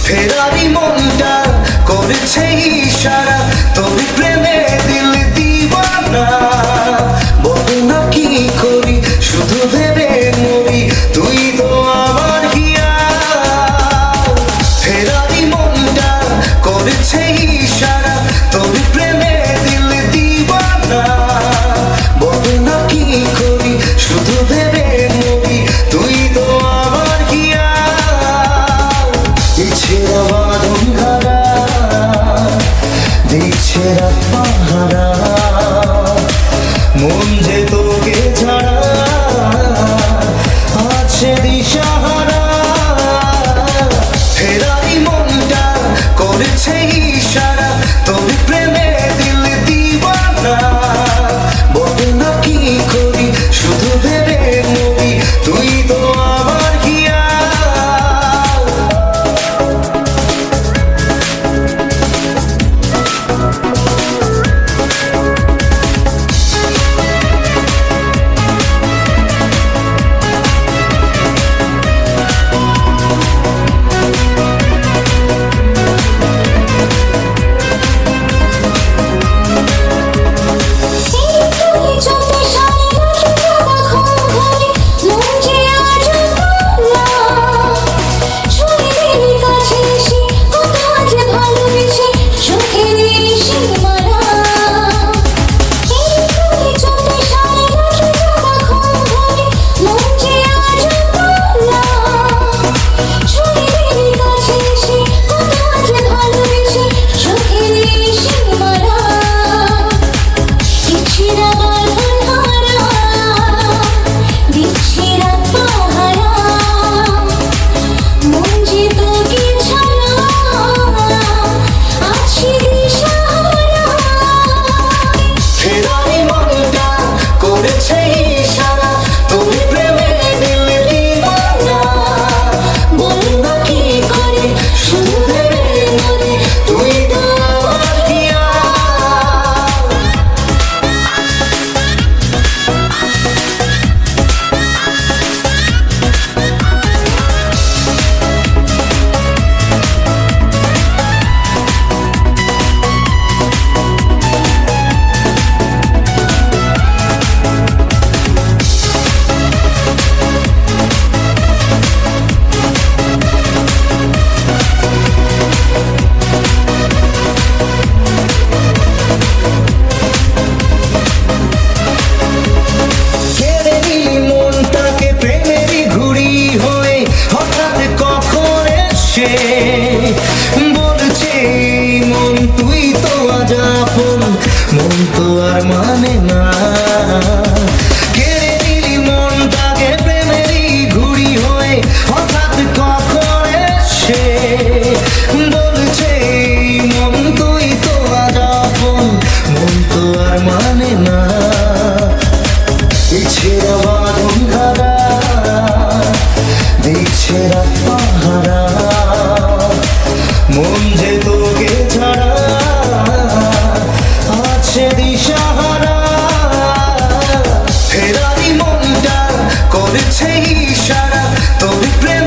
ফেরারি মনটা করেছে ইশারা, তোর প্রেমে দিল দিওয়ানা। বল না কি করি, শুধু ভেবে মরি, তুই তো আমার হিয়া। ফেরারি মনটা করেছে ইশারা, তোর প্রেমে দিল দিওয়ানা। বল না কি করি, শুধু ভেবে মরি, তুই তো আমার হিয়া। ইচ্ছেরা বাঁধন হারা, দিচ্ছে রাত পাহারা, মন যে তোকে ছাড়া আছে দিশাহারা। ফেরারি মনটা করেছে ইশারা, তোর প্রেমে দিল দিওয়ানা। বল না কি করি, শুধু ভেবে মরি, তুই তো আমার হিয়া। বলছে মন তুই তো আজ আপন, মন তো আর মানে না। কেড়ে নিলি মনটাকে প্রেমেরই ঘুড়ি হয়ে, হঠাৎ কখন এসে বলছে মন তুই তো আজ আপন, মন তো আর মানে না। ইচ্ছেরা বাঁধন হারা, দিচ্ছে রাত পাহারা, মন যে তোকে ছাড়া আছে দিশাহারা। ফেরারি মনটা করেছে ইশারা, তোর প্রেম